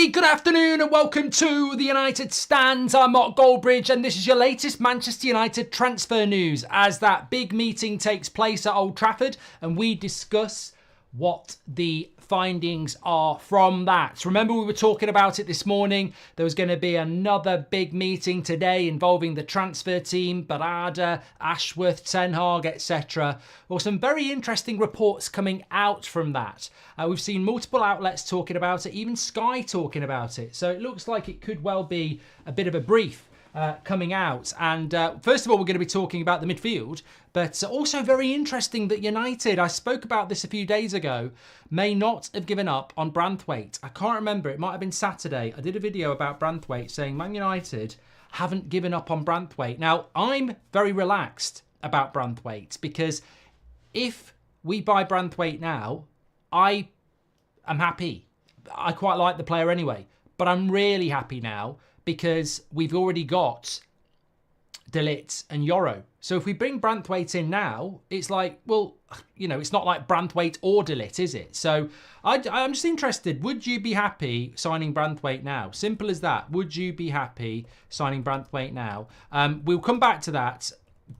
Very good afternoon and welcome to the United Stands. I'm Mark Goldbridge and this is your latest Manchester United transfer news as that big meeting takes place at Old Trafford and we discuss what the findings are from that. Remember, we were talking about it this morning. There was going to be another big meeting today involving the transfer team, Berge, Ashworth, Ten Hag, etc. Well, some very interesting reports coming out from that. We've seen multiple outlets talking about it, even Sky talking about it. So it looks like it could well be a bit of a brief coming out. And first of all, we're going to be talking about the midfield, but also very interesting that United, I spoke about this a few days ago, may not have given up on Branthwaite. I can't remember, it might have been Saturday. I did a video about Branthwaite saying Man United haven't given up on Branthwaite. Now, I'm very relaxed about Branthwaite because if we buy Branthwaite now, I am happy. I quite like the player anyway, but I'm really happy now because we've already got De Ligt and Yoro. So if we bring Branthwaite in now, it's like, well, you know, it's not like Branthwaite or De Ligt, is it? So I'm just interested. Would you be happy signing Branthwaite now? Simple as that. Would you be happy signing Branthwaite now? We'll come back to that,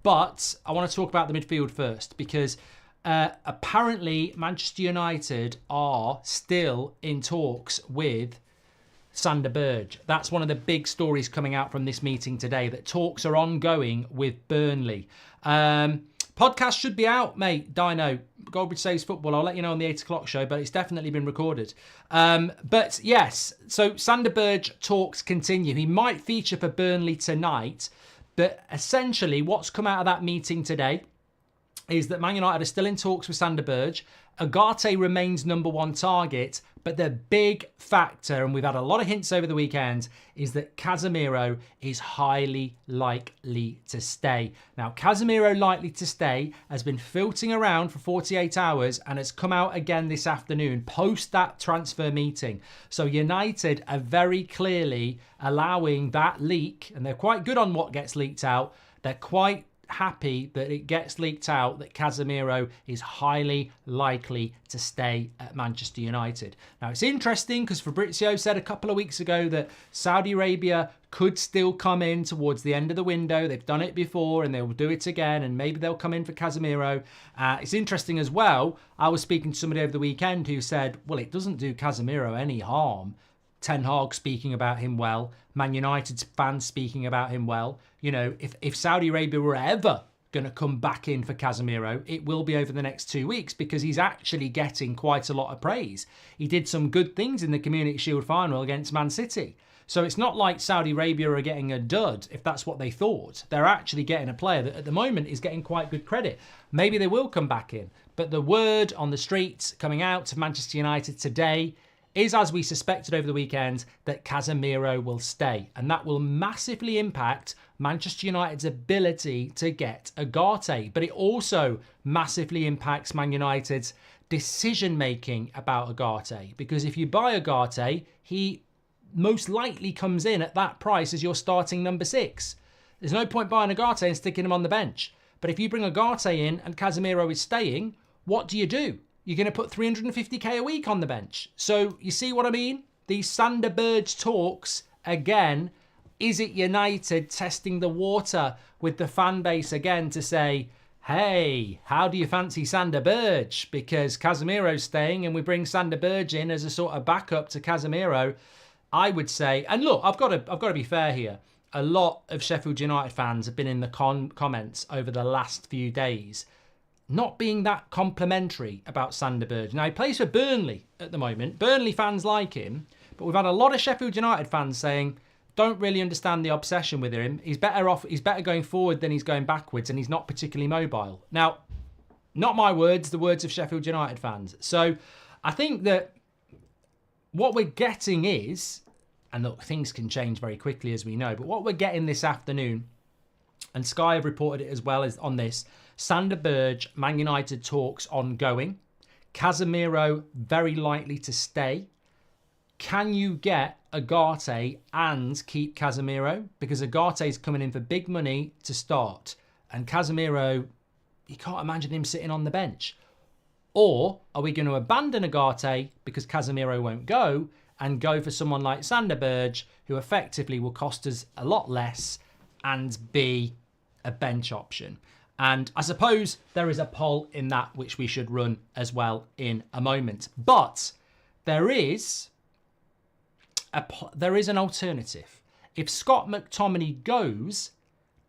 but I want to talk about the midfield first because apparently Manchester United are still in talks with Sander Berge. That's one of the big stories coming out from this meeting today, that talks are ongoing with Burnley. Podcast should be out, mate. Dino, Goldbridge Saves Football. I'll let you know on the 8 o'clock show, but it's definitely been recorded. But yes, so Sander Berge talks continue. He might feature for Burnley tonight, but essentially what's come out of that meeting today is that Man United are still in talks with Sander Berge. Ugarte remains number one target, but the big factor, and we've had a lot of hints over the weekend, is that Casemiro is highly likely to stay. Now, Casemiro likely to stay has been filtering around for 48 hours and has come out again this afternoon post that transfer meeting. So United are very clearly allowing that leak, and they're quite good on what gets leaked out. They're quite happy that it gets leaked out that Casemiro is highly likely to stay at Manchester United. Now, it's interesting because Fabrizio said a couple of weeks ago that Saudi Arabia could still come in towards the end of the window. They've done it before and they'll do it again, and maybe they'll come in for Casemiro. It's interesting as well. I was speaking to somebody over the weekend who said, well, it doesn't do Casemiro any harm. Ten Hag speaking about him well, Man United's fans speaking about him well. You know, if Saudi Arabia were ever going to come back in for Casemiro, it will be over the next 2 weeks because he's actually getting quite a lot of praise. He did some good things in the Community Shield final against Man City. So it's not like Saudi Arabia are getting a dud if that's what they thought. They're actually getting a player that at the moment is getting quite good credit. Maybe they will come back in. But the word on the streets coming out of Manchester United today is, as we suspected over the weekend, that Casemiro will stay. And that will massively impact Manchester United's ability to get Ugarte. But it also massively impacts Man United's decision-making about Ugarte. Because if you buy Ugarte, he most likely comes in at that price as your starting number 6. There's no point buying Ugarte and sticking him on the bench. But if you bring Ugarte in and Casemiro is staying, what do? You're going to put 350k a week on the bench. So you see what I mean? These Sander Berge talks, again, is it United testing the water with the fan base again to say, hey, how do you fancy Sander Berge? Because Casemiro's staying and we bring Sander Berge in as a sort of backup to Casemiro. I would say, and look, I've got to be fair here. A lot of Sheffield United fans have been in the comments over the last few days not being that complimentary about Sander Berge. Now, he plays for Burnley at the moment. Burnley fans like him, but we've had a lot of Sheffield United fans saying, don't really understand the obsession with him. He's better going forward than he's going backwards, and he's not particularly mobile. Now, not my words, the words of Sheffield United fans. So I think that what we're getting is, and look, things can change very quickly as we know, but what we're getting this afternoon, and Sky have reported it as well as on this, Sander Berge, Man United talks ongoing. Casemiro very likely to stay. Can you get Ugarte and keep Casemiro? Because Ugarte is coming in for big money to start. And Casemiro, you can't imagine him sitting on the bench. Or are we going to abandon Ugarte because Casemiro won't go and go for someone like Sander Berge, who effectively will cost us a lot less and be a bench option. And I suppose there is a poll in that which we should run as well in a moment. But there is an alternative. If Scott McTominay goes,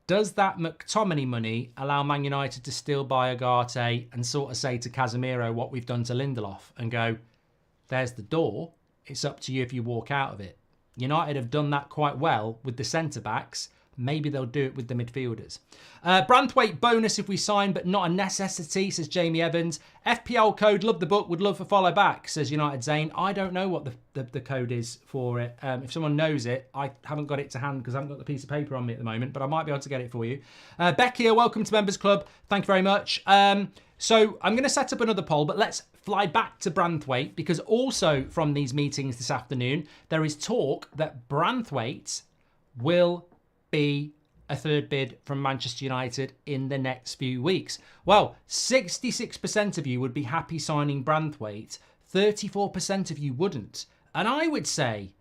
does that McTominay money allow Man United to still buy Ugarte and sort of say to Casemiro what we've done to Lindelof and go, there's the door. It's up to you if you walk out of it. United have done that quite well with the centre-backs. Maybe they'll do it with the midfielders. Branthwaite bonus if we sign, but not a necessity, says Jamie Evans. FPL code, love the book, would love for follow back, says United Zane. I don't know what the code is for it. If someone knows it, I haven't got it to hand because I haven't got the piece of paper on me at the moment, but I might be able to get it for you. Beck here, welcome to Members Club. Thank you very much. So I'm going to set up another poll, but let's fly back to Branthwaite because also from these meetings this afternoon, there is talk that Branthwaite will be a third bid from Manchester United in the next few weeks. Well, 66% of you would be happy signing Branthwaite, 34% of you wouldn't. And I would say,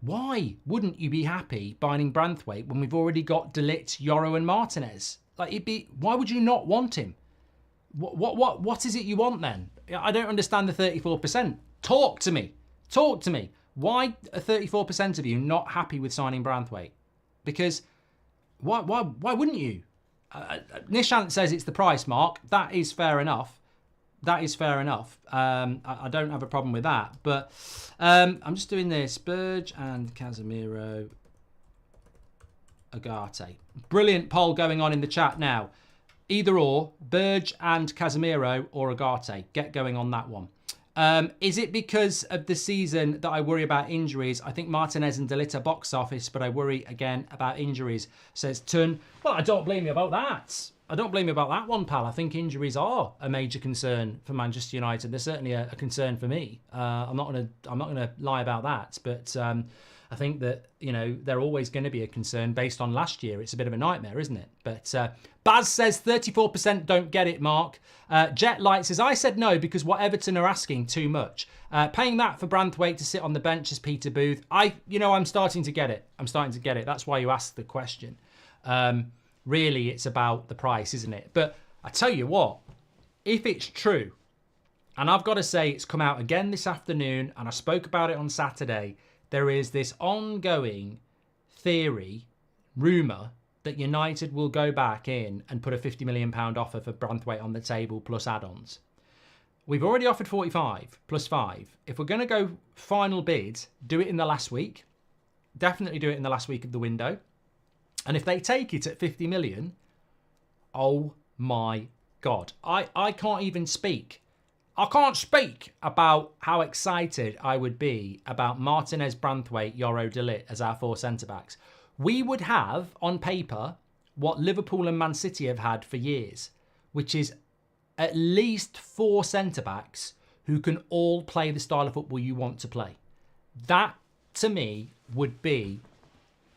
why wouldn't you be happy buying Branthwaite when we've already got De Ligt, Yoro and Martinez? Why would you not want him? What is it you want then? I don't understand the 34%. Talk to me. Why are 34% of you not happy with signing Branthwaite? Because why wouldn't you? Nishant says it's the price, Mark. That is fair enough. I don't have a problem with that. But I'm just doing this. Berge and Casemiro. Ugarte. Brilliant poll going on in the chat now. Either or, Berge and Casemiro or Ugarte. Get going on that one. Is it because of the season that I worry about injuries? I think Martinez and De Ligt are box office, but I worry again about injuries, says Tun. Well, I don't blame you about that. I don't blame you about that one, pal. I think injuries are a major concern for Manchester United. They're certainly a concern for me. I'm not gonna lie about that, but I think that, they're always going to be a concern based on last year. It's a bit of a nightmare, isn't it? But Baz says 34% don't get it, Mark. Jet Light says, I said no because what Everton are asking too much. Paying that for Branthwaite to sit on the bench as Peter Booth. I'm starting to get it. That's why you asked the question. Really, it's about the price, isn't it? But I tell you what, if it's true, and I've got to say it's come out again this afternoon, and I spoke about it on Saturday, there is this ongoing theory, rumour, that United will go back in and put a £50 million offer for Branthwaite on the table plus add-ons. We've already offered 45 plus 5. If we're going to go final bid, do it in the last week. Definitely do it in the last week of the window. And if they take it at 50 million, oh my God. I can't even speak. I can't speak about how excited I would be about Martinez, Branthwaite, Yoro, De Ligt as our 4 centre-backs. We would have, on paper, what Liverpool and Man City have had for years, which is at least 4 centre-backs who can all play the style of football you want to play. That, to me, would be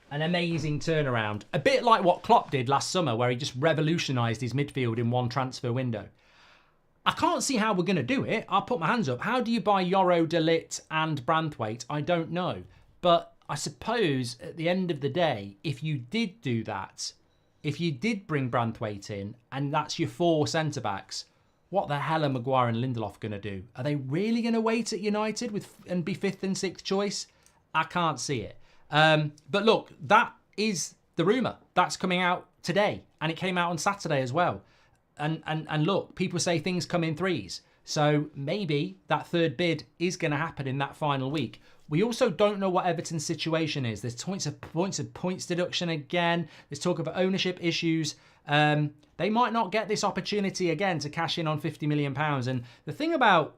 an amazing turnaround. A bit like what Klopp did last summer, where he just revolutionised his midfield in one transfer window. I can't see how we're going to do it. I'll put my hands up. How do you buy Yoro, De Ligt and Branthwaite? I don't know. But I suppose at the end of the day, if you did do that, if you did bring Branthwaite in and that's your 4 centre-backs, what the hell are Maguire and Lindelof going to do? Are they really going to wait at United and be 5th and 6th choice? I can't see it. But look, that is the rumour. That's coming out today. And it came out on Saturday as well. And look, people say things come in threes. So maybe that third bid is going to happen in that final week. We also don't know what Everton's situation is. There's points deduction again. There's talk of ownership issues. They might not get this opportunity again to cash in on £50 million. And the thing about,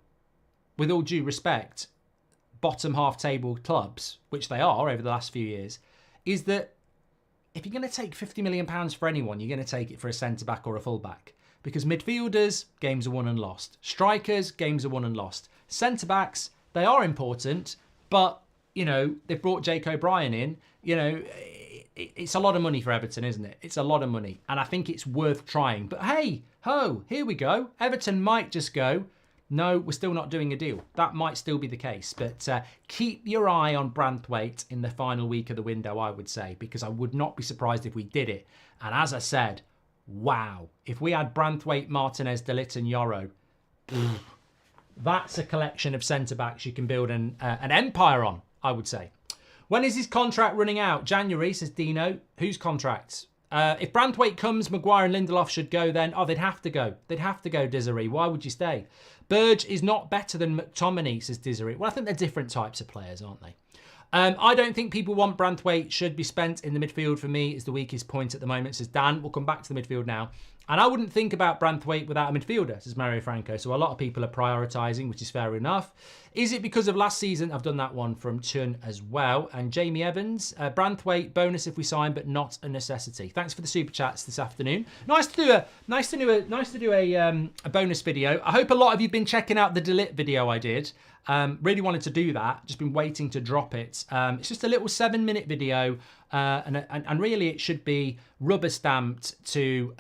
with all due respect, bottom half table clubs, which they are over the last few years, is that if you're going to take £50 million for anyone, you're going to take it for a centre-back or a full-back. Because midfielders, games are won and lost. Strikers, games are won and lost. Centre-backs, they are important, but, they've brought Jake O'Brien in. It's a lot of money for Everton, isn't it? It's a lot of money. And I think it's worth trying. But hey, here we go. Everton might just go, No, we're still not doing a deal. That might still be the case, but keep your eye on Branthwaite in the final week of the window, I would say, because I would not be surprised if we did it. And as I said, wow, if we had Branthwaite, Martinez, De Ligt and Yoro, that's a collection of centre-backs you can build an empire on, I would say. When is his contract running out? January, says Dino. Whose contract? If Branthwaite comes, Maguire and Lindelof should go then. Oh, they'd have to go. They'd have to go, Desiree. Why would you stay? Berge is not better than McTominay, says Desiree. Well, I think they're different types of players, aren't they? I don't think people want Branthwaite. Should be spent in the midfield for me is the weakest point at the moment, says Dan. We'll come back to the midfield now. And I wouldn't think about Branthwaite without a midfielder, says Mario Franco. So a lot of people are prioritising, which is fair enough. Is it because of last season? I've done that one from Chun as well. And Jamie Evans, Branthwaite, bonus if we sign, but not a necessity. Thanks for the super chats this afternoon. Nice to do a bonus video. I hope a lot of you've been checking out the De Ligt video I did. Really wanted to do that. Just been waiting to drop it. It's just a little 7-minute video, and really it should be rubber stamped to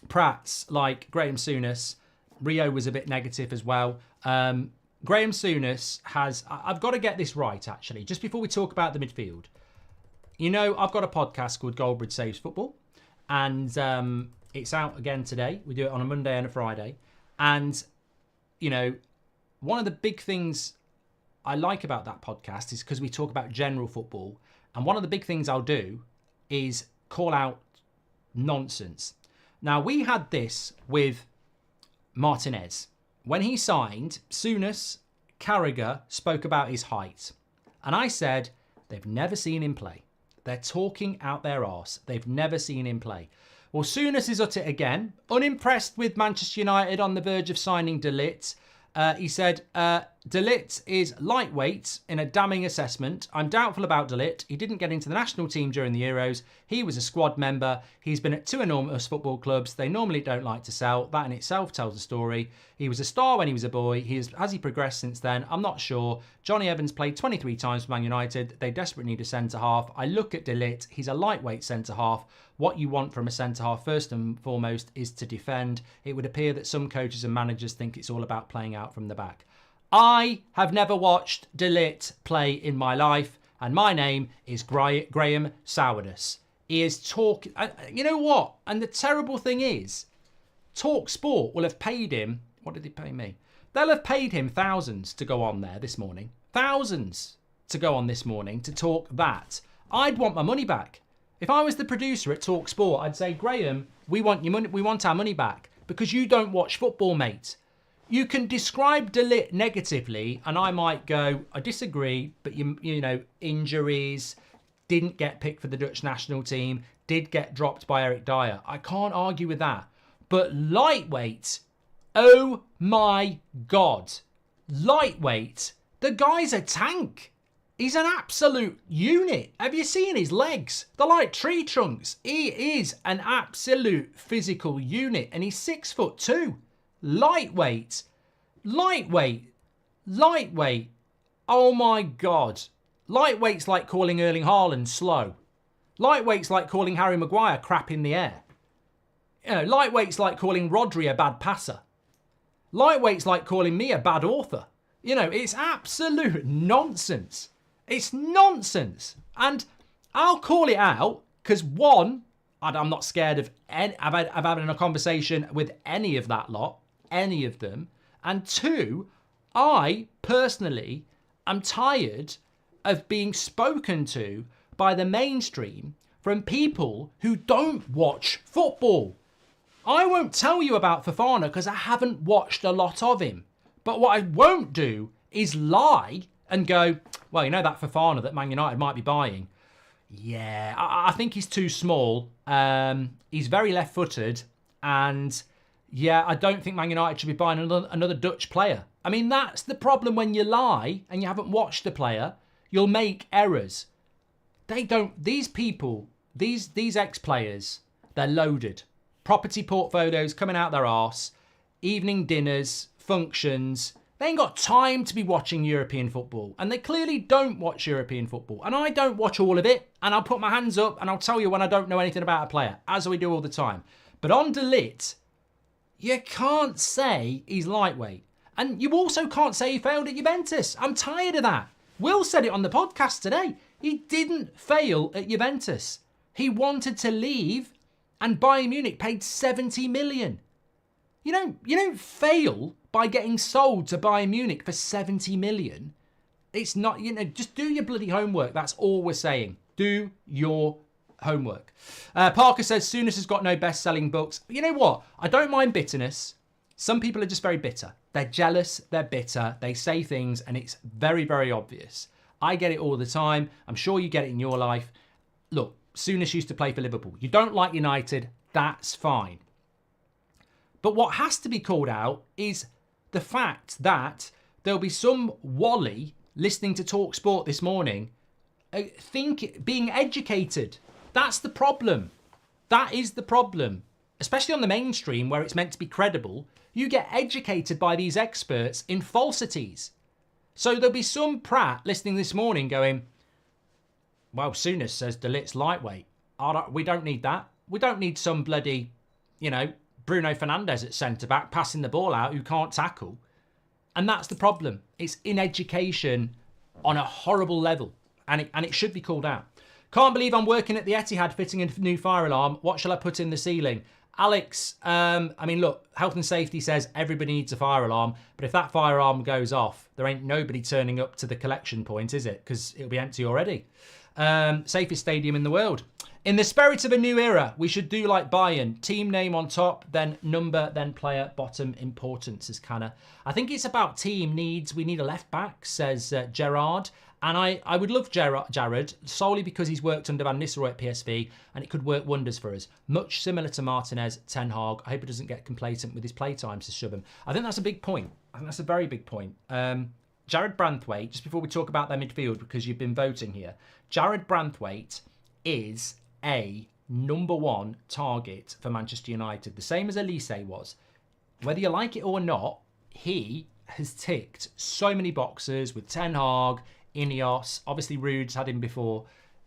Prats like Graham Souness. Rio was a bit negative as well. Graham Souness has... I've got to get this right, actually, just before we talk about the midfield. You know, I've got a podcast called Goldbridge Saves Football, and it's out again today. We do it on a Monday and a Friday. And, you know, one of the big things I like about that podcast is because we talk about general football. And one of the big things I'll do is call out nonsense. Now, we had this with Martinez. When he signed, Souness, Carragher spoke about his height. And I said, they've never seen him play. They're talking out their arse. They've never seen him play. Well, Souness is at it again. Unimpressed with Manchester United on the verge of signing De Ligt. He said, De Ligt is lightweight in a damning assessment. I'm doubtful about De Ligt. He didn't get into the national team during the Euros. He was a squad member. He's been at 2 enormous football clubs. They normally don't like to sell. That in itself tells a story. He was a star when he was a boy. Has he progressed since then? I'm not sure. Johnny Evans played 23 times for Man United. They desperately need a centre-half. I look at De Ligt. He's a lightweight centre-half. What you want from a centre-half, first and foremost, is to defend. It would appear that some coaches and managers think it's all about playing out from the back. I have never watched De Ligt play in my life, and my name is Graham Souness. He is talking... You know what? And the terrible thing is, Talk Sport will have paid him... What did they pay me? They'll have paid him thousands to go on there this morning. Thousands to go on this morning to talk that. I'd want my money back. If I was the producer at Talk Sport, I'd say, Graham, we want your money. We want our money back because you don't watch football, mate. You can describe De Ligt negatively, and I might go, I disagree, but you know, injuries, didn't get picked for the Dutch national team, did get dropped by Eric Dyer. I can't argue with that. But lightweight, oh my God, lightweight, the guy's a tank. He's an absolute unit. Have you seen his legs? They're like tree trunks. He is an absolute physical unit, and he's 6'2". Lightweight. Oh my God. Lightweight's like calling Erling Haaland slow. Lightweight's like calling Harry Maguire crap in the air. You know, lightweight's like calling Rodri a bad passer. Lightweight's like calling me a bad author. You know, it's absolute nonsense. It's nonsense. And I'll call it out because, one, I'm not scared of any... I've had a conversation with any of that lot, any of them. And two, I personally am tired of being spoken to by the mainstream from people who don't watch football. I won't tell you about Fofana because I haven't watched a lot of him. But what I won't do is lie and go, well, you know that Fofana that Man United might be buying? Yeah, I think he's too small. He's very left-footed. And, yeah, I don't think Man United should be buying another Dutch player. I mean, that's the problem when you lie and you haven't watched the player. You'll make errors. They don't... These people, these ex-players, they're loaded. Property portfolios coming out their arse. Evening dinners, functions... They ain't got time to be watching European football. And they clearly don't watch European football. And I don't watch all of it. And I'll put my hands up and I'll tell you when I don't know anything about a player. As we do all the time. But on De Ligt, You can't say he's lightweight. And you also can't say he failed at Juventus. I'm tired of that. Will said it on the podcast today. He didn't fail at Juventus. He wanted to leave and Bayern Munich paid 70 million. You don't fail by getting sold to Bayern Munich for 70 million. It's not, just do your bloody homework. That's all we're saying. Do your homework. Parker says, Souness has got no best-selling books. You know what? I don't mind bitterness. Some people are just very bitter. They're jealous. They're bitter. They say things and it's very, very obvious. I get it all the time. I'm sure you get it in your life. Look, Souness used to play for Liverpool. You don't like United. That's fine. But what has to be called out is the fact that there'll be some Wally listening to Talk Sport this morning being educated. That's the problem. That is the problem. Especially on the mainstream where it's meant to be credible. You get educated by these experts in falsities. So there'll be some prat listening this morning going, well, Souness says De Ligt's lightweight. We don't need that. We don't need some bloody, Bruno Fernandes at centre-back passing the ball out who can't tackle. And that's the problem. It's in education on a horrible level. And it should be called out. Can't believe I'm working at the Etihad fitting a new fire alarm. What shall I put in the ceiling? Alex, look, health and safety says everybody needs a fire alarm. But if that fire alarm goes off, there ain't nobody turning up to the collection point, is it? Because it'll be empty already. Safest stadium in the world. In the spirit of a new era, we should do like Bayern. Team name on top, then number, then player, bottom importance, says Canna. I think it's about team needs. We need a left back, says Gerard. And I would love Jared solely because he's worked under Van Nistelrooy at PSV and it could work wonders for us. Much similar to Martinez, Ten Hag. I hope he doesn't get complacent with his playtime, says Shubham. I think that's a big point. I think that's a very big point. Jared Branthwaite, just before we talk about their midfield, because you've been voting here, Jared Branthwaite is a number one target for Manchester United, the same as Elise was. Whether you like it or not, he has ticked so many boxes with Ten Hag, Ineos, obviously Rude's had him before.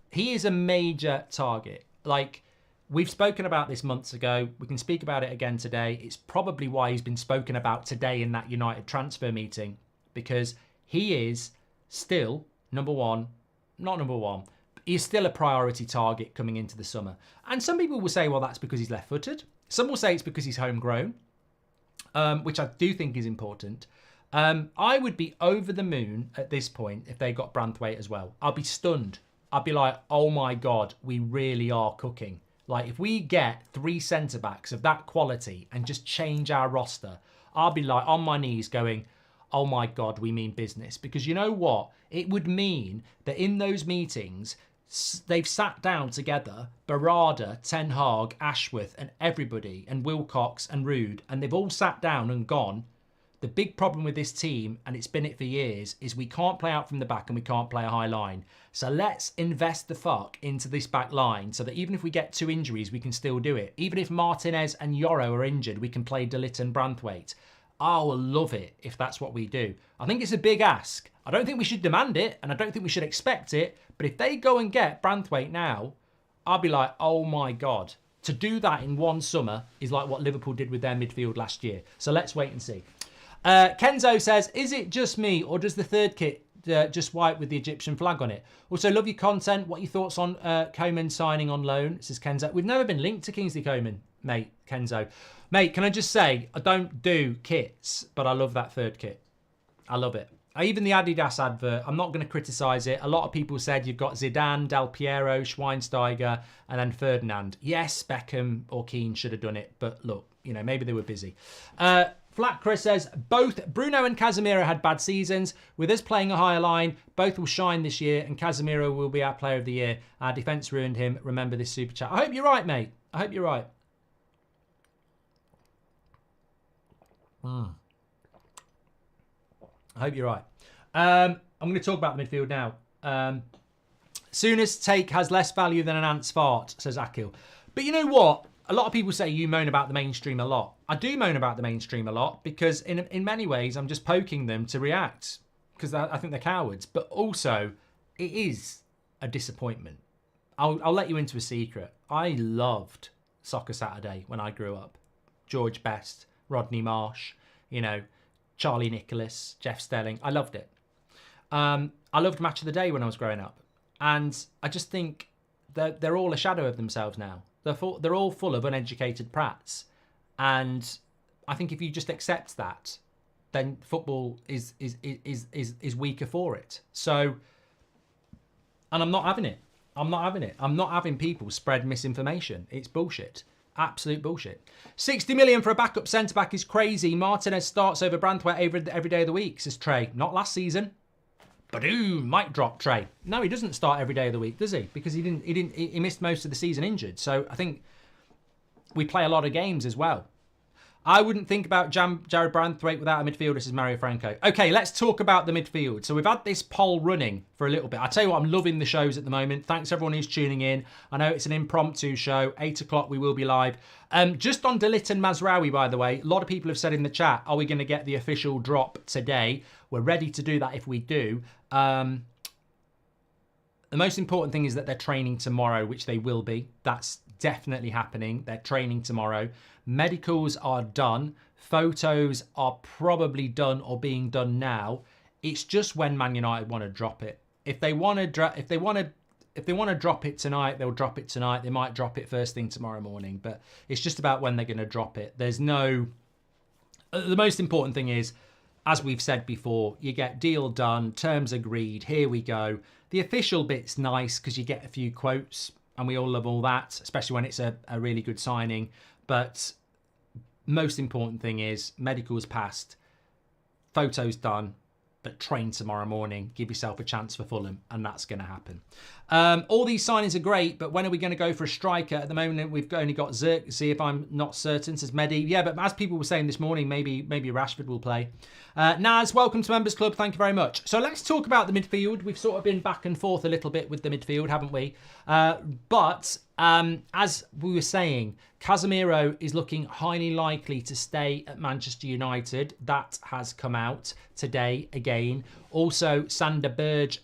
He is a major target. Like, we've spoken about this months ago. We can speak about it again today. It's probably why he's been spoken about today in that United transfer meeting, because he is still not number one, he's still a priority target coming into the summer. And some people will say, well, that's because he's left-footed. Some will say it's because he's homegrown, which I do think is important. I would be over the moon at this point if they got Branthwaite as well. I'll be stunned. I'd be like, oh my God, we really are cooking. Like, if we get 3 centre-backs of that quality and just change our roster, I'll be like on my knees going, oh my God, we mean business. Because you know what? It would mean that in those meetings, they've sat down together, Barada, Ten Hag, Ashworth and everybody, and Wilcox and Rude, and they've all sat down and gone, the big problem with this team, and it's been it for years, is we can't play out from the back and we can't play a high line. So let's invest the fuck into this back line so that even if we get 2 injuries, we can still do it. Even if Martinez and Yoro are injured, we can play De Ligt and Branthwaite. I will love it if that's what we do. I think it's a big ask. I don't think we should demand it, and I don't think we should expect it. But if they go and get Branthwaite now, I'll be like, oh my God. To do that in one summer is like what Liverpool did with their midfield last year. So let's wait and see. Kenzo says, is it just me or does the third kit just white with the Egyptian flag on it? Also, love your content. What are your thoughts on Coman signing on loan? Says Kenzo. We've never been linked to Kingsley Coman, mate, Kenzo. Mate, can I just say, I don't do kits, but I love that third kit. I love it. Even the Adidas advert, I'm not going to criticise it. A lot of people said you've got Zidane, Del Piero, Schweinsteiger, and then Ferdinand. Yes, Beckham or Keane should have done it, but look, maybe they were busy. Flat Chris says, both Bruno and Casemiro had bad seasons. With us playing a higher line, both will shine this year, and Casemiro will be our player of the year. Our defence ruined him. Remember this super chat. I hope you're right, mate. I hope you're right. I hope you're right. I'm going to talk about the midfield now. Souness' take has less value than an ant's fart, says Akil. But you know what? A lot of people say you moan about the mainstream a lot. I do moan about the mainstream a lot because in many ways I'm just poking them to react because I think they're cowards. But also, it is a disappointment. I'll let you into a secret. I loved Soccer Saturday when I grew up. George Best, Rodney Marsh, you know, Charlie Nicholas, Jeff Stelling. I loved it. I loved Match of the Day when I was growing up. And I just think they're all a shadow of themselves now. They're all full of uneducated prats. And I think if you just accept that, then football is weaker for it. So, and I'm not having it. I'm not having it. I'm not having people spread misinformation. It's bullshit. Absolute bullshit. 60 million for a backup centre-back is crazy. Martinez starts over Branthwaite every day of the week, says Trey. Not last season. Badoom, mic drop, Trey. No, he doesn't start every day of the week, does he? Because he missed most of the season injured. So I think we play a lot of games as well. I wouldn't think about Jared Branthwaite without a midfielder, says Mario Franco. Okay, let's talk about the midfield. So we've had this poll running for a little bit. I tell you what, I'm loving the shows at the moment. Thanks everyone who's tuning in. I know it's an impromptu show. 8 o'clock, we will be live. Just on Dalit and Mazraoui, by the way, a lot of people have said in the chat, are we going to get the official drop today? We're ready to do that if we do. The most important thing is that they're training tomorrow, which they will be. That's definitely happening. They're training tomorrow. Medicals are done. Photos are probably done or being done now. It's just when Man United want to drop it. If they want to drop it tonight, they'll drop it tonight. They might drop it first thing tomorrow morning, but it's just about when they're going to drop it. There's no. The most important thing is, as we've said before, you get deal done, terms agreed. Here we go. The official bit's nice because you get a few quotes, and we all love all that, especially when it's a really good signing. But most important thing is medicals passed, photos done, but train tomorrow morning. Give yourself a chance for Fulham, and that's going to happen. All these signings are great, but when are we going to go for a striker? At the moment, we've only got Zirk. See if I'm not certain, says Medi. Yeah, but as people were saying this morning, maybe Rashford will play. Naz, welcome to Members Club. Thank you very much. So let's talk about the midfield. We've sort of been back and forth a little bit with the midfield, haven't we? But as we were saying, Casemiro is looking highly likely to stay at Manchester United. That has come out today again. Also, Sander Berge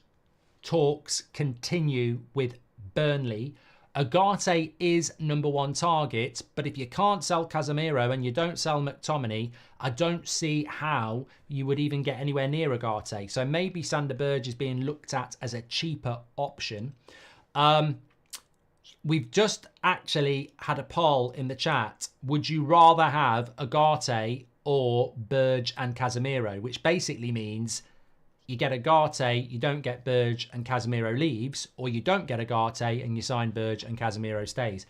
talks continue with Burnley. Agate is number one target, but if you can't sell Casemiro and you don't sell McTominay, I don't see how you would even get anywhere near Agate. So maybe Sander Berge is being looked at as a cheaper option. We've just actually had a poll in the chat. Would you rather have Agate or Berge and Casemiro? Which basically means you get Agate, you don't get Berge and Casemiro leaves, or you don't get Agate and you sign Berge and Casemiro stays.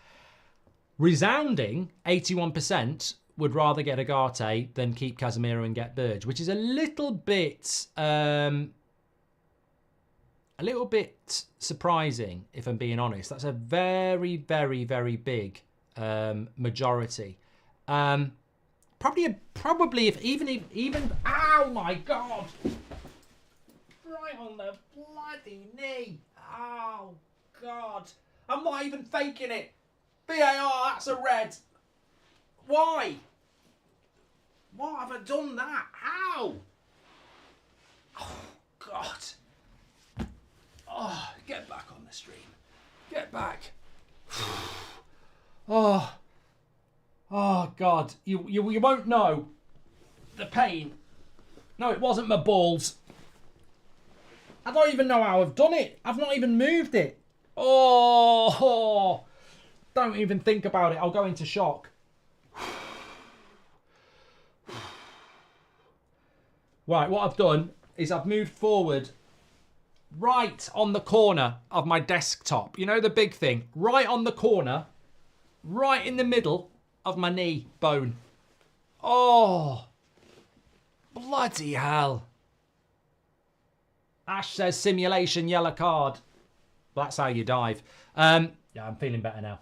Resounding 81% would rather get Agate than keep Casemiro and get Berge, which is a little bit surprising, if I'm being honest. That's a very, very, very big majority. Probably if even oh my god, right on the bloody knee. Oh god, I'm not even faking it. VAR, that's a red. Why have I done that? How? Oh god. Oh, get back on the stream. Get back. Oh God. You won't know the pain. No, it wasn't my balls. I don't even know how I've done it. I've not even moved it. Oh, don't even think about it. I'll go into shock. Right, what I've done is I've moved forward right on the corner of my desktop. You know the big thing? Right on the corner, right in the middle of my knee bone. Oh, bloody hell. Ash says simulation yellow card. That's how you dive. Yeah, I'm feeling better now.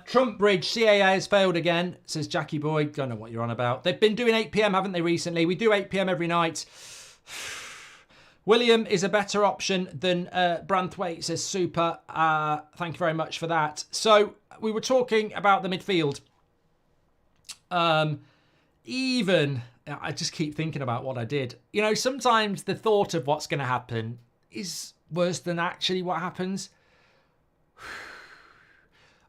Trump Bridge, CAA has failed again, says Jackie Boy. Don't know what you're on about. They've been doing 8 p.m, haven't they, recently? We do 8 p.m. every night. William is a better option than Branthwaite, says Super. Thank you very much for that. So we were talking about the midfield. I just keep thinking about what I did. You know, sometimes the thought of what's going to happen is worse than actually what happens.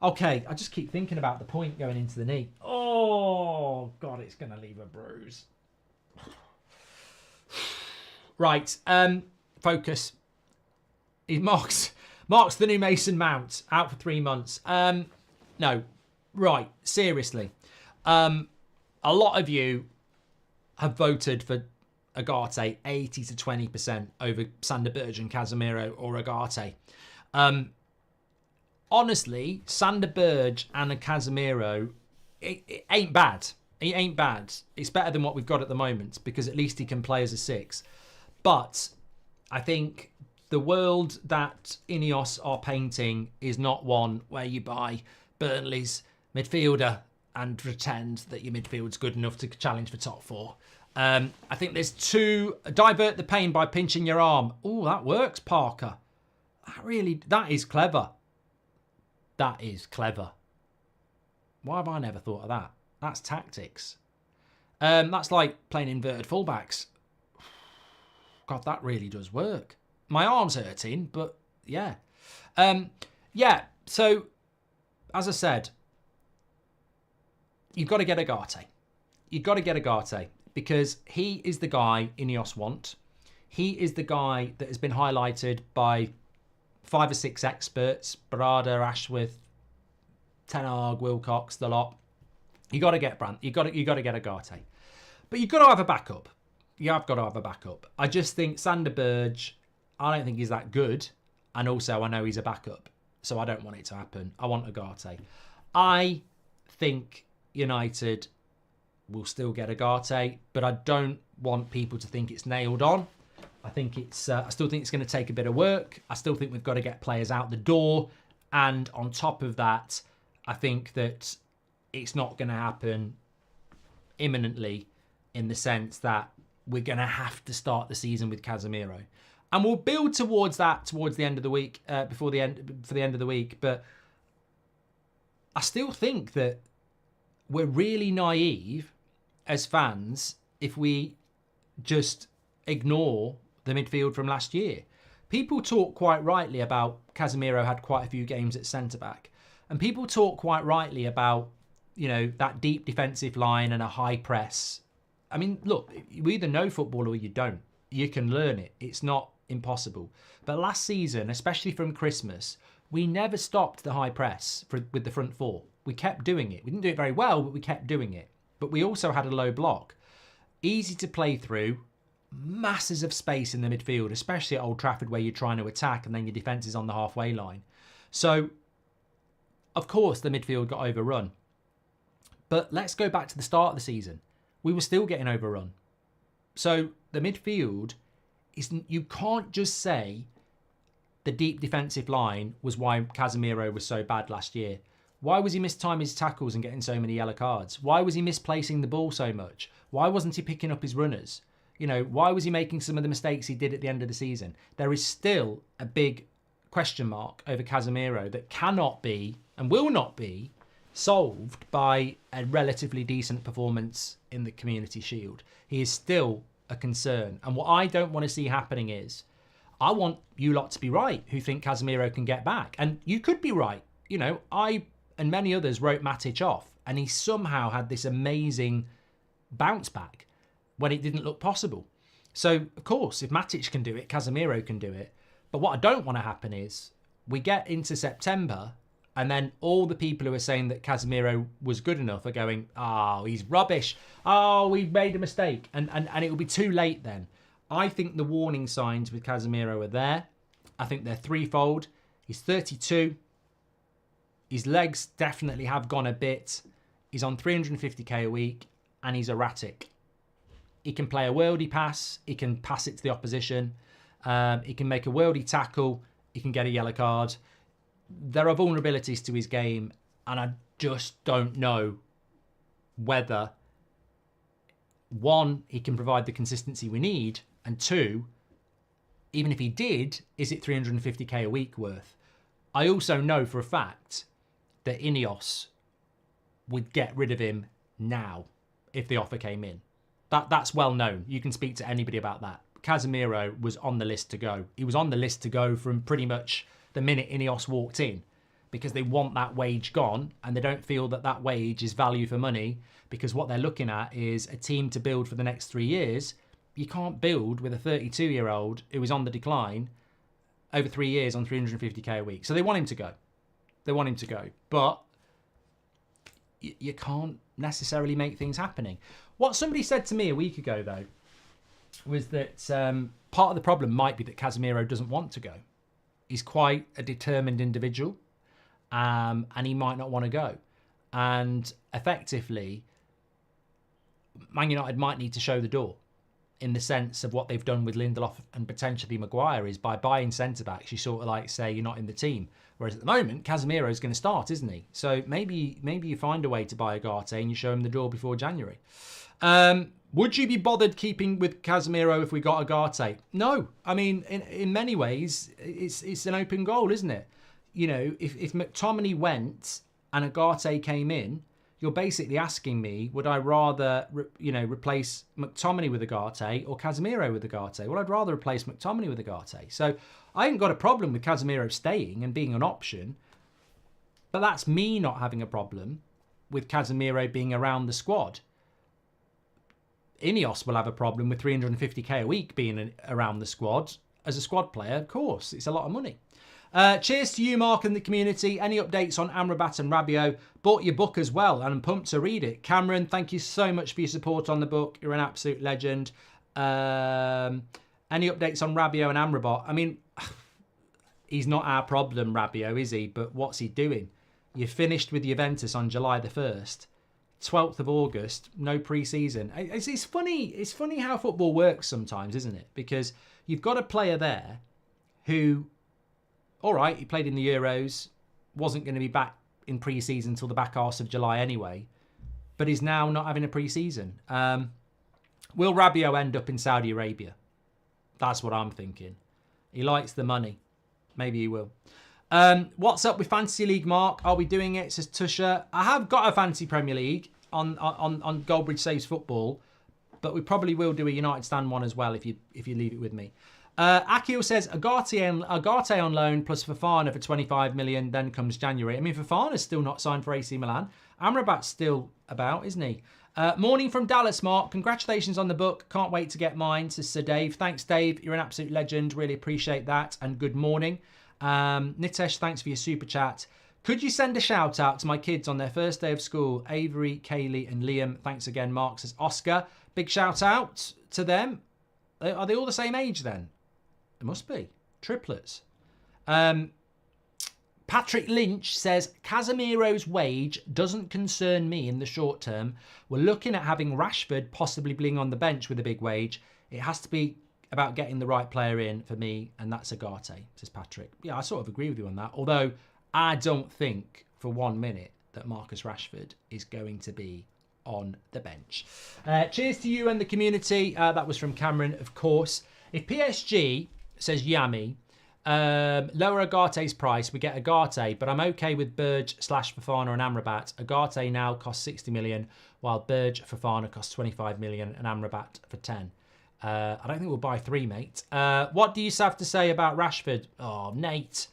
Okay, I just keep thinking about the point going into the knee. Oh, Oh, God, it's going to leave a bruise. Right, focus. He marks the new Mason Mount, out for 3 months. No, right, seriously. A lot of you have voted for Agate 80 to 20% over Sander Berge and Casemiro or Agate. Honestly, Sander Berge and a Casemiro, it ain't bad. It ain't bad. It's better than what we've got at the moment because at least he can play as a 6. But I think the world that Ineos are painting is not one where you buy Burnley's midfielder and pretend that your midfield's good enough to challenge for top 4. I think there's divert the pain by pinching your arm. Oh, that works, Parker. That is clever. That is clever. Why have I never thought of that? That's tactics. That's like playing inverted fullbacks. God, that really does work. My arm's hurting, but yeah. So, as I said, you've got to get Agate. You've got to get Agate because he is the guy Ineos want. He is the guy that has been highlighted by 5 or 6 experts, Barada, Ashworth, Ten Hag, Wilcox, the lot. You got to get Brandt. You got to get Agate, but you've got to have a backup. You have got to have a backup. I just think Sander Berge, I don't think he's that good, and also I know he's a backup, so I don't want it to happen. I want Agate. I think United will still get Agate, but I don't want people to think it's nailed on. I think it's. I still think it's going to take a bit of work. I still think we've got to get players out the door, and on top of that, I think that it's not going to happen imminently, in the sense that we're going to have to start the season with Casemiro, and we'll build towards that towards the end of the week, for the end of the week. But I still think that we're really naive as fans if we just ignore the midfield from last year. People talk quite rightly about Casemiro had quite a few games at centre-back. And people talk quite rightly about, that deep defensive line and a high press. I mean, look, you either know football or you don't. You can learn it. It's not impossible. But last season, especially from Christmas, we never stopped the high press with the front 4. We kept doing it. We didn't do it very well, but we kept doing it. But we also had a low block. Easy to play through. Masses of space in the midfield, especially at Old Trafford where you're trying to attack and then your defence is on the halfway line. So, of course, the midfield got overrun. But let's go back to the start of the season. We were still getting overrun. So, the midfield, you can't just say the deep defensive line was why Casemiro was so bad last year. Why was he mistiming his tackles and getting so many yellow cards? Why was he misplacing the ball so much? Why wasn't he picking up his runners? Why was he making some of the mistakes he did at the end of the season? There is still a big question mark over Casemiro that cannot be and will not be solved by a relatively decent performance in the Community Shield. He is still a concern. And what I don't want to see happening is, I want you lot to be right who think Casemiro can get back. And you could be right. I and many others wrote Matic off, and he somehow had this amazing bounce back when it didn't look possible. So, of course, if Matic can do it, Casemiro can do it. But what I don't want to happen is we get into September and then all the people who are saying that Casemiro was good enough are going, oh, he's rubbish. Oh, we made a mistake. And it will be too late then. I think the warning signs with Casemiro are there. I think they're threefold. He's 32. His legs definitely have gone a bit. He's on 350k a week and he's erratic. He can play a worldy pass. He can pass it to the opposition. He can make a worldy tackle. He can get a yellow card. There are vulnerabilities to his game, and I just don't know whether, one, he can provide the consistency we need, and two, even if he did, is it 350k a week worth? I also know for a fact that Ineos would get rid of him now if the offer came in. That's well known. You can speak to anybody about that. Casemiro was on the list to go. He was on the list to go from pretty much the minute Ineos walked in. because they want that wage gone and they don't feel that that wage is value for money, because what they're looking at is a team to build for the next 3 years. You can't build with a 32-year-old who is on the decline over 3 years on 350k a week. So they want him to go. They want him to go. But you can't necessarily make things happening. What somebody said to me a week ago, though, was that part of the problem might be that Casemiro doesn't want to go. He's quite a determined individual, and he might not want to go. And effectively, Man United might need to show the door, in the sense of what they've done with Lindelof and potentially Maguire, is by buying centre-backs, you sort of like say you're not in the team. Whereas at the moment, Casemiro is going to start, isn't he? So maybe you find a way to buy Ugarte and you show him the door before January. Would you be bothered keeping with Casemiro if we got Ugarte? No. I mean, in many ways, it's an open goal, isn't it? You know, if McTominay went and Ugarte came in, you're basically asking me, would I rather, replace McTominay with Ugarte or Casemiro with Ugarte? Well, I'd rather replace McTominay with Ugarte. So I ain't got a problem with Casemiro staying and being an option, but that's me not having a problem with Casemiro being around the squad. Ineos will have a problem with 350k a week being around the squad as a squad player. Of course, it's a lot of money. Cheers to you, Mark, and the community. Any updates on Amrabat and Rabiot? Bought your book as well, and I'm pumped to read it. Cameron, thank you so much for your support on the book. You're an absolute legend. Any updates on Rabiot and Amrabat? I mean, he's not our problem, Rabiot, is he? But what's he doing? You finished with Juventus on July the 1st. 12th of August, no pre-season. It's funny how football works sometimes, isn't it? Because you've got a player there who, all right, he played in the Euros, wasn't going to be back in pre-season until the back arse of July anyway, but he's now not having a pre-season. Will Rabiot end up in Saudi Arabia? That's what I'm thinking. He likes the money. Maybe he will. What's up with Fantasy League, Mark? Are we doing it? Says Tusha. I have got a Fantasy Premier League on Goldbridge Saves Football, but we probably will do a United Stand one as well if you leave it with me. Akil says Ugarte on loan plus Fofana for 25 million. Then comes January. I mean, Fofana's still not signed for AC Milan. Amrabat's still about, isn't he? Morning from Dallas, Mark. Congratulations on the book. Can't wait to get mine, says Sir Dave. Thanks, Dave. You're an absolute legend. Really appreciate that. And good morning. Nitesh, thanks for your super chat. Could you send a shout out to my kids on their first day of school? Avery, Kaylee and Liam. Thanks again, Mark, says Oscar. Big shout out to them. Are they all the same age then? It must be. Triplets. Patrick Lynch says, Casemiro's wage doesn't concern me in the short term. We're looking at having Rashford possibly being on the bench with a big wage. It has to be about getting the right player in for me, and that's Ugarte, says Patrick. Yeah, I sort of agree with you on that. Although I don't think for 1 minute that Marcus Rashford is going to be on the bench. Cheers to you and the community. That was from Cameron, of course. If PSG, says Yami, lower Ugarte's price, we get Ugarte, but I'm okay with Berge / Fofana and Amrabat. Ugarte now costs 60 million, while Berge, Fofana costs 25 million and Amrabat for 10. I don't think we'll buy 3, mate. What do you have to say about Rashford? Oh, Nate.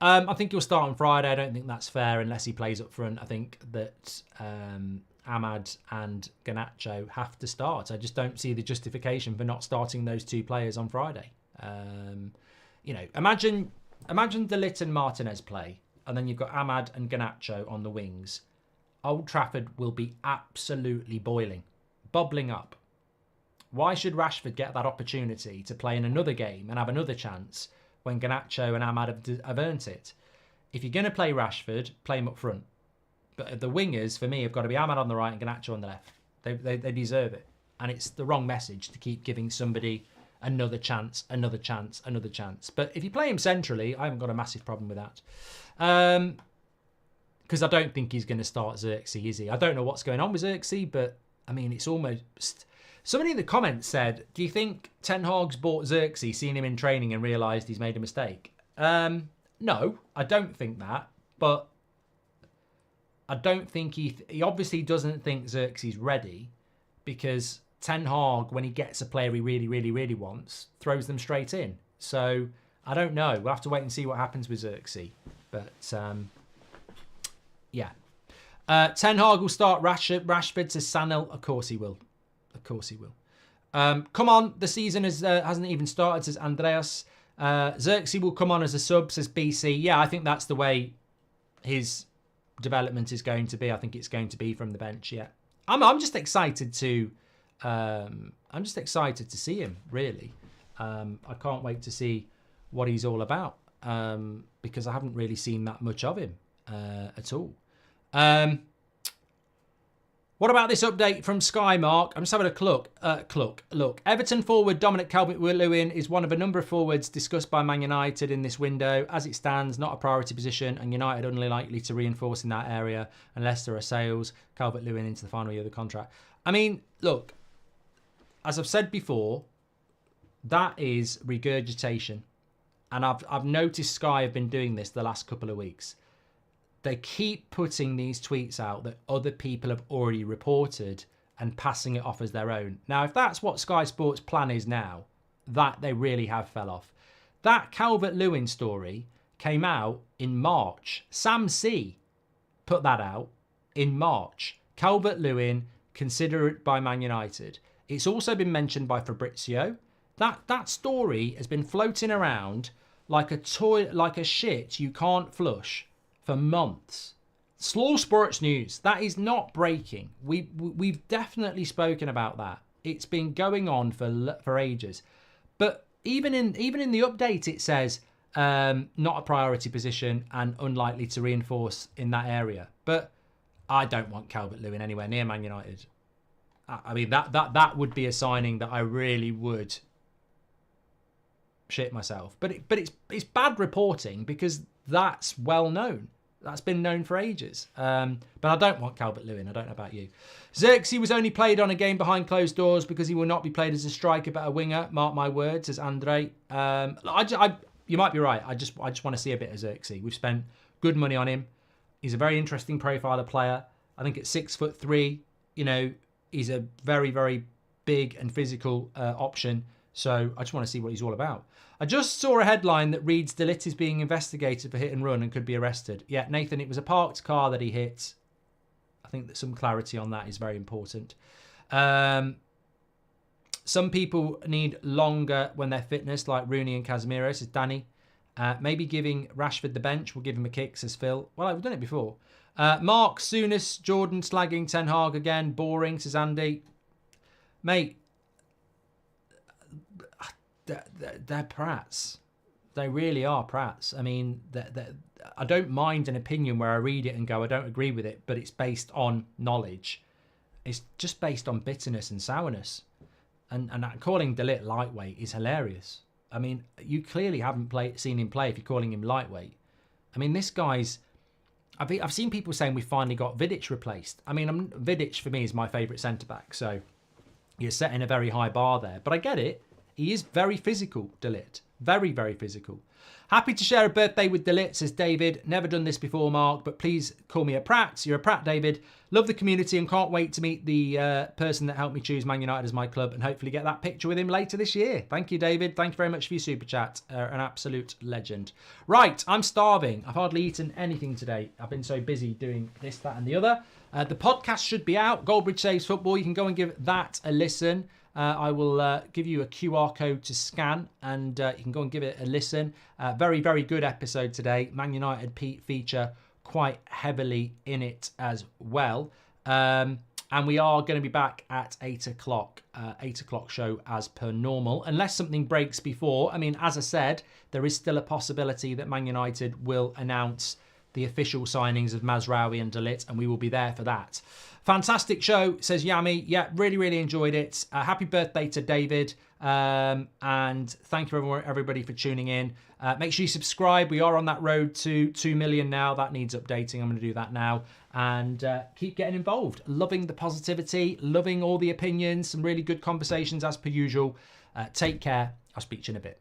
I think he'll start on Friday. I don't think that's fair unless he plays up front. I think that Ahmad and Garnacho have to start. I just don't see the justification for not starting those two players on Friday. Imagine De Ligt and Martinez play, and then you've got Ahmad and Garnacho on the wings. Old Trafford will be absolutely boiling, bubbling up. Why should Rashford get that opportunity to play in another game and have another chance when Garnacho and Ahmad have earned it? If you're going to play Rashford, play him up front. But the wingers, for me, have got to be Ahmad on the right and Garnacho on the left. They deserve it. And it's the wrong message to keep giving somebody another chance, another chance, another chance. But if you play him centrally, I haven't got a massive problem with that. Because I don't think he's going to start Xerxes, is he? I don't know what's going on with Xerxes, but, I mean, it's almost... Somebody in the comments said, do you think Ten Hag's bought Xerxes, seen him in training and realised he's made a mistake? No, I don't think that. But I don't think he obviously doesn't think Xerxes ready, because Ten Hag, when he gets a player he really, really, really wants, throws them straight in. So I don't know. We'll have to wait and see what happens with Xerxes. But yeah. Ten Hag will start Rashford to Sanel. Of course he will. Of course he will. Come on, the season hasn't even started, says Andreas. Xerxes will come on as a sub, says BC. Yeah, I think that's the way his development is going to be. I think it's going to be from the bench. Yeah, I'm just excited to see him. Really, I can't wait to see what he's all about because I haven't really seen that much of him at all. What about this update from Sky, Mark? I'm just having a look. Everton forward Dominic Calvert-Lewin is one of a number of forwards discussed by Man United in this window. As it stands, not a priority position, and United unlikely to reinforce in that area unless there are sales. Calvert-Lewin into the final year of the contract. I mean, look, as I've said before, that is regurgitation. And I've noticed Sky have been doing this the last couple of weeks. They keep putting these tweets out that other people have already reported and passing it off as their own. Now, if that's what Sky Sports' plan is now, that they really have fell off. That Calvert-Lewin story came out in March. Sam C put that out in March. Calvert-Lewin, considered by Man United. It's also been mentioned by Fabrizio. That story has been floating around like a shit you can't flush for months. Slow Sports News. That is not breaking. We've definitely spoken about that. It's been going on for ages. But even in the update, it says not a priority position and unlikely to reinforce in that area. But I don't want Calvert-Lewin anywhere near Man United. I mean that would be a signing that I really would shit myself. But it's bad reporting because that's well known. That's been known for ages. But I don't want Calvert-Lewin. I don't know about you. Xerxes was only played on a game behind closed doors because he will not be played as a striker but a winger. Mark my words, says Andre. You might be right. I just want to see a bit of Xerxes. We've spent good money on him. He's a very interesting profile of player. I think at 6'3", he's a very, very big and physical option. So I just want to see what he's all about. I just saw a headline that reads De Ligt is being investigated for hit and run and could be arrested. Yeah, Nathan, it was a parked car that he hit. I think that some clarity on that is very important. Some people need longer when they're fitness, like Rooney and Casemiro, says Danny. Maybe giving Rashford the bench will give him a kick, says Phil. Well, I've done it before. Mark, Souness, Jordan slagging Ten Hag again. Boring, says Andy. Mate, they're prats. They really are prats. I mean, I don't mind an opinion where I read it and go, I don't agree with it, but it's based on knowledge. It's just based on bitterness and sourness. And calling De Ligt lightweight is hilarious. I mean, you clearly haven't seen him play if you're calling him lightweight. I mean, this guy's... I've seen people saying we finally got Vidic replaced. I mean, Vidic for me is my favourite centre-back, so you're setting a very high bar there. But I get it. He is very physical, De Ligt. Very, very physical. Happy to share a birthday with De Ligt, says David. Never done this before, Mark, but please call me a prat. You're a prat, David. Love the community and can't wait to meet the person that helped me choose Man United as my club and hopefully get that picture with him later this year. Thank you, David. Thank you very much for your super chat. An absolute legend. Right, I'm starving. I've hardly eaten anything today. I've been so busy doing this, that and the other. The podcast should be out. Goldbridge Saves Football. You can go and give that a listen. I will give you a QR code to scan and you can go and give it a listen. Very, very good episode today. Man United feature quite heavily in it as well. And we are going to be back at 8 o'clock. 8 o'clock show as per normal. Unless something breaks before. I mean, as I said, there is still a possibility that Man United will announce the official signings of Mazraoui and De Ligt, and we will be there for that. Fantastic show, says Yami. Yeah, really, really enjoyed it. Happy birthday to David. And thank you, everybody, for tuning in. Make sure you subscribe. We are on that road to 2 million now. That needs updating. I'm going to do that now. And keep getting involved. Loving the positivity. Loving all the opinions. Some really good conversations as per usual. Take care. I'll speak to you in a bit.